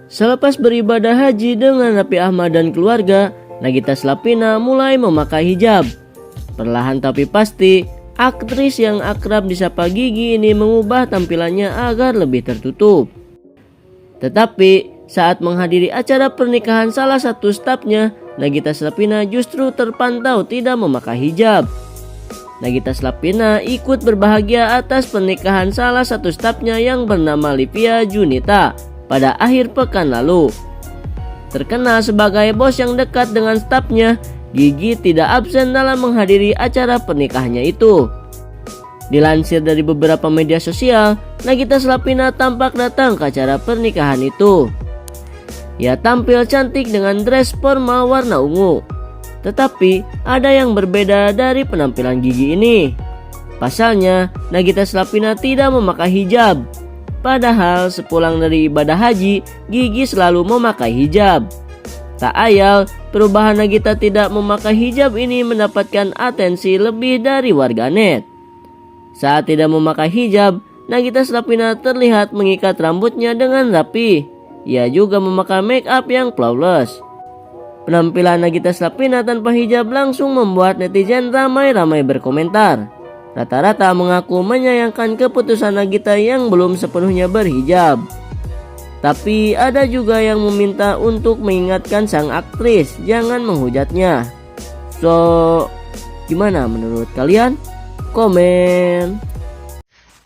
Selepas beribadah haji dengan Raffi Ahmad dan keluarga, Nagita Slavina mulai memakai hijab. Perlahan tapi pasti, aktris yang akrab disapa Gigi ini mengubah tampilannya agar lebih tertutup. Tetapi saat menghadiri acara pernikahan salah satu stafnya, Nagita Slavina justru terpantau tidak memakai hijab. Nagita Slavina ikut berbahagia atas pernikahan salah satu stafnya yang bernama Livia Junita pada akhir pekan lalu. Terkenal sebagai bos yang dekat dengan stafnya, Gigi tidak absen dalam menghadiri acara pernikahannya itu. Dilansir dari beberapa media sosial, Nagita Slavina tampak datang ke acara pernikahan itu. Ia tampil cantik dengan dress formal warna ungu. Tetapi ada yang berbeda dari penampilan Gigi ini. Pasalnya, Nagita Slavina tidak memakai hijab. Padahal sepulang dari ibadah haji, Gigi selalu memakai hijab. Tak ayal, perubahan Nagita tidak memakai hijab ini mendapatkan atensi lebih dari warganet. Saat tidak memakai hijab, Nagita Slavina terlihat mengikat rambutnya dengan rapi. Ia juga memakai make up yang flawless. Penampilan Nagita Slavina tanpa hijab langsung membuat netizen ramai-ramai berkomentar. Rata-rata mengaku menyayangkan keputusan Nagita yang belum sepenuhnya berhijab. Tapi ada juga yang meminta untuk mengingatkan sang aktris jangan menghujatnya. So, gimana menurut kalian? Komen.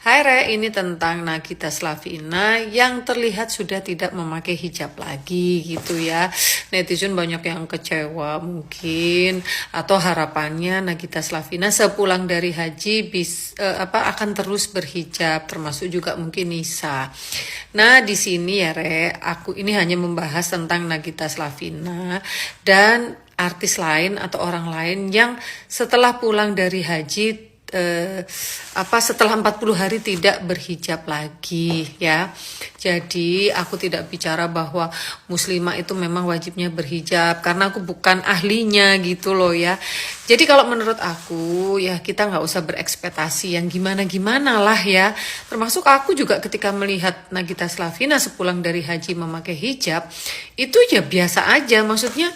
Hai Re, ini tentang Nagita Slavina yang terlihat sudah tidak memakai hijab lagi gitu ya. Netizen banyak yang kecewa mungkin, atau harapannya Nagita Slavina sepulang dari haji akan terus berhijab, termasuk juga mungkin Nisa. Nah di sini ya Re, aku ini hanya membahas tentang Nagita Slavina dan artis lain atau orang lain yang setelah pulang dari haji setelah 40 hari tidak berhijab lagi ya. Jadi aku tidak bicara bahwa muslimah itu memang wajibnya berhijab karena aku bukan ahlinya gitu loh ya. Jadi kalau menurut aku ya kita nggak usah berekspektasi yang gimana-gimana lah ya. Termasuk aku juga ketika melihat Nagita Slavina sepulang dari haji memakai hijab, itu ya biasa aja. Maksudnya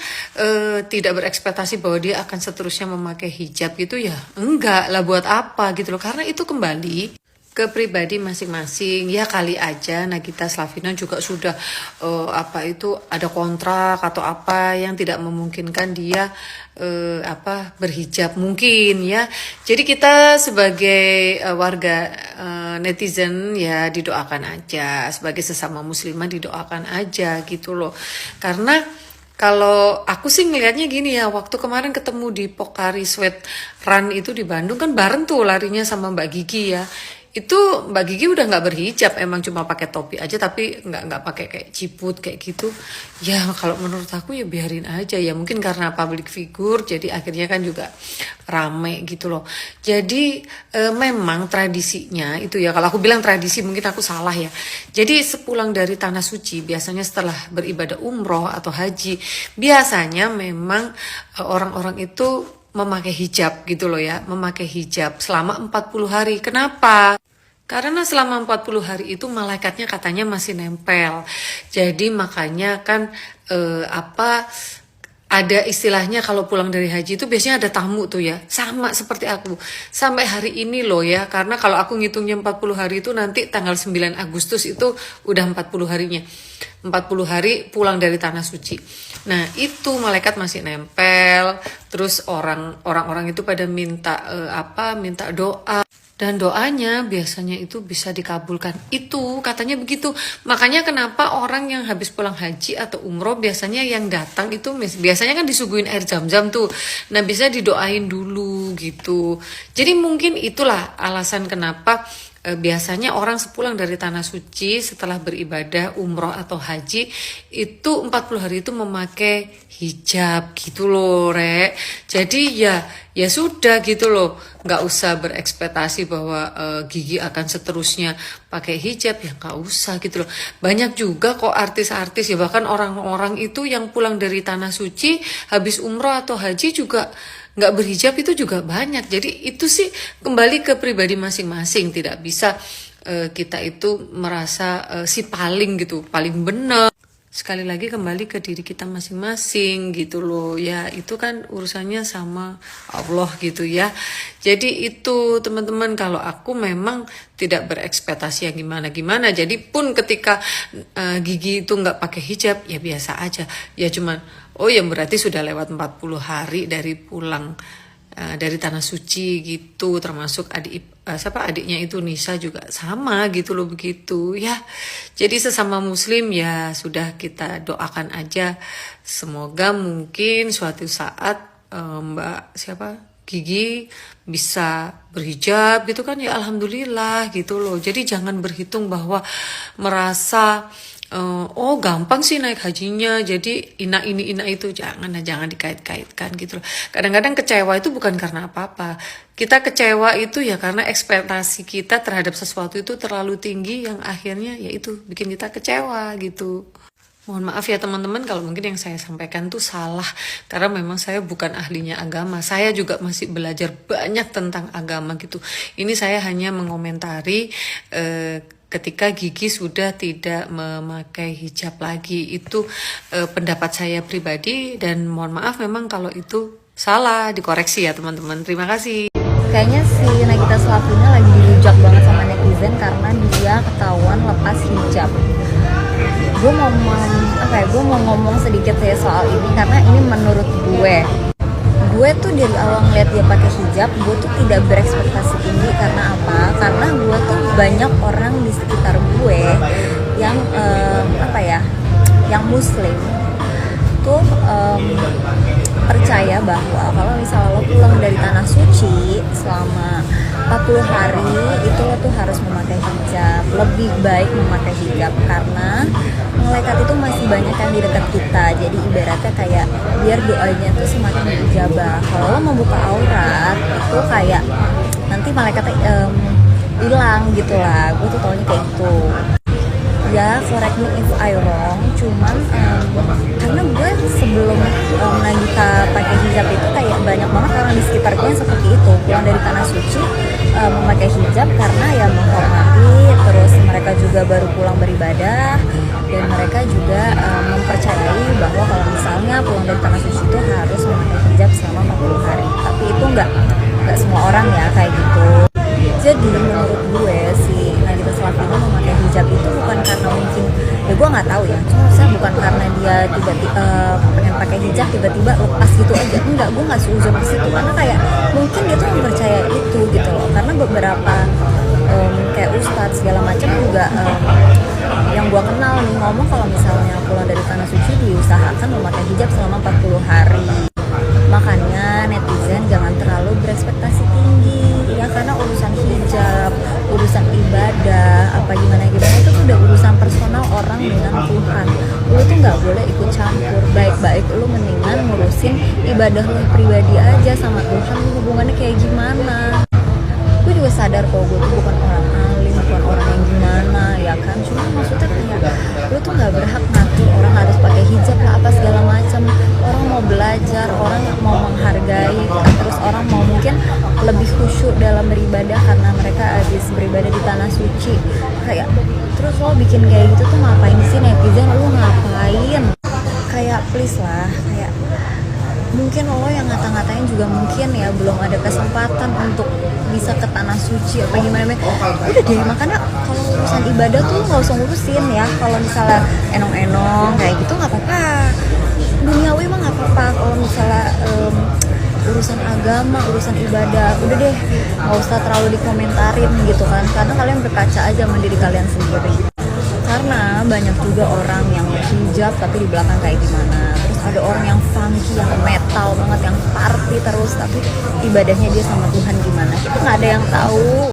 tidak berekspektasi bahwa dia akan seterusnya memakai hijab gitu ya. Enggak lah, buat apa gitu loh. Karena itu kembali ke pribadi masing-masing. Ya kali aja Nagita Slavina juga sudah ada kontrak atau apa yang tidak memungkinkan dia berhijab mungkin ya. Jadi kita sebagai warga netizen ya didoakan aja, sebagai sesama muslimah didoakan aja gitu loh. Karena kalau aku sih ngelihatnya gini ya, waktu kemarin ketemu di Pocari Sweat Run itu di Bandung kan bareng tuh larinya sama Mbak Gigi ya. Itu Mbak Gigi udah nggak berhijab, emang cuma pakai topi aja tapi nggak pakai kayak ciput kayak gitu. Ya kalau menurut aku ya biarin aja ya, mungkin karena public figure jadi akhirnya kan juga rame gitu loh. Jadi memang tradisinya itu ya, kalau aku bilang tradisi mungkin aku salah ya. Jadi sepulang dari tanah suci biasanya setelah beribadah umroh atau haji, biasanya memang orang-orang itu memakai hijab gitu loh ya, memakai hijab selama 40 hari. Kenapa? Karena selama 40 hari itu malaikatnya katanya masih nempel. Jadi makanya kan ada istilahnya kalau pulang dari haji itu biasanya ada tamu tuh ya. Sama seperti aku. Sampai hari ini loh ya. Karena kalau aku ngitungnya 40 hari itu nanti tanggal 9 Agustus itu udah 40 harinya. 40 hari pulang dari tanah suci. Nah itu malaikat masih nempel. Terus orang-orang itu pada minta minta doa. Dan doanya biasanya itu bisa dikabulkan. Itu katanya begitu. Makanya kenapa orang yang habis pulang haji atau umroh biasanya yang datang itu biasanya kan disuguhin air zam-zam tuh. Nah bisa didoain dulu gitu. Jadi mungkin itulah alasan kenapa biasanya orang sepulang dari tanah suci setelah beribadah umroh atau haji itu 40 hari itu memakai hijab gitu loh Rek. Jadi ya sudah gitu loh, nggak usah berekspektasi bahwa Gigi akan seterusnya pakai hijab, ya nggak usah gitu loh. Banyak juga kok artis-artis ya, bahkan orang-orang itu yang pulang dari tanah suci habis umroh atau haji juga nggak berhijab itu juga banyak. Jadi itu sih kembali ke pribadi masing-masing, tidak bisa kita itu merasa si paling gitu, paling benar. sekali lagi kembali ke diri kita masing-masing gitu loh ya, itu kan urusannya sama Allah gitu ya. Jadi itu teman-teman, kalau aku memang tidak berekspektasi yang gimana-gimana. Jadi pun ketika Gigi itu nggak pakai hijab ya biasa aja ya, cuman oh ya berarti sudah lewat 40 hari dari pulang dari tanah suci gitu, termasuk adiknya itu Nisa juga sama gitu loh begitu ya. Jadi sesama muslim ya sudah, kita doakan aja semoga mungkin suatu saat Mbak Gigi bisa berhijab gitu kan ya, alhamdulillah gitu loh. Jadi jangan berhitung bahwa merasa oh gampang sih naik hajinya, jadi ina itu, jangan dikait-kaitkan gitu loh. Kadang-kadang kecewa itu bukan karena apa-apa, kita kecewa itu ya karena ekspektasi kita terhadap sesuatu itu terlalu tinggi yang akhirnya ya itu bikin kita kecewa gitu. Mohon maaf ya teman-teman kalau mungkin yang saya sampaikan tuh salah, karena memang saya bukan ahlinya agama, saya juga masih belajar banyak tentang agama gitu. Ini saya hanya mengomentari ketika Gigi sudah tidak memakai hijab lagi, itu pendapat saya pribadi, dan mohon maaf memang kalau itu salah, dikoreksi ya teman-teman. Terima kasih. Kayaknya si Nagita Slavina lagi dirujak banget sama netizen karena dia ketahuan lepas hijab. Gue mau ngomong sedikit ya soal ini, karena ini menurut gue tuh dari awal ngeliat dia pakai hijab, gue tuh tidak berekspektasi tinggi. Karena apa? Karena gue tuh banyak orang di sekitar gue yang yang muslim tuh percaya bahwa kalau misalnya lo pulang dari tanah suci selama 40 hari itu lo tuh harus memakai hijab. Lebih baik memakai hijab karena malaikat itu masih banyak yang di dekat kita. Jadi ibaratnya kayak biar doanya tuh semakin diijabah. Kalau lo membuka aurat itu kayak nanti malaikatnya hilang gitu lah. Gue tuh taunya kayak gitu. Ya, correct me if I wrong, cuman karena gue sebelum Nagita pakai hijab itu kayak banyak banget orang di sekitar gue yang seperti itu, pulang dari tanah suci memakai hijab karena ya menghormati, terus mereka juga baru pulang beribadah, dan mereka juga mempercayai bahwa kalau misalnya pulang dari tanah suci itu harus memakai hijab selama 40 hari. Tapi itu nggak semua orang ya kayak gitu. Jadi menurut gue si Nagita Slavina memakai hijab itu bukan karena mungkin, ya gue nggak tahu ya, cuma saya bukan karena dia tiba-tiba pengen pakai hijab tiba-tiba lepas gitu aja. Enggak, gue nggak setuju ke situ, karena kayak mungkin dia tuh mempercayai itu gitu loh. Karena beberapa kayak ustadz segala macam juga yang gue kenal nih ngomong kalau misalnya pulang dari tanah suci diusahakan memakai hijab selama 40 hari. Makanya netizen jangan terlalu berekspektasi tinggi ya, karena urusan hijab, urusan ibadah, apa gimana itu udah urusan personal orang dengan Tuhan. Lu tuh nggak boleh ikut campur. Baik-baik lu mendingan ngurusin ibadah lu pribadi aja sama Tuhan, lu hubungannya kayak gimana. Gue juga sadar kok gue tuh bukan orang alim, bukan orang yang gimana ya kan, cuma maksudnya kayak lu tuh nggak berhak ngatur orang harus pakai hijab lah apa segala macam. Orang mau belajar, orang yang mau menghargai, terus orang mau mungkin lebih khusyuk dalam beribadah karena mereka habis beribadah di tanah suci. Kayak terus lo bikin kayak gitu tuh ngapain sih netizen? Lu ngapain? Kayak please lah, kayak mungkin lo yang ngata-ngatain juga mungkin ya belum ada kesempatan untuk bisa ke tanah suci apa gimana. Udah deh, makanya kalau urusan ibadah tuh nggak usah ngurusin ya. Kalau misalnya enong-enong kayak gitu nggak apa-apa, duniawi mah nggak apa-apa. Kalau misalnya urusan agama, urusan ibadah, udah deh nggak usah terlalu dikomentarin gitu kan, karena kalian berkaca aja sama diri kalian sendiri. Karena banyak juga orang yang hijab tapi di belakang kayak gimana. Terus ada orang yang funky, yang metal banget, yang party terus, tapi ibadahnya dia sama Tuhan gimana, itu nggak ada yang tahu.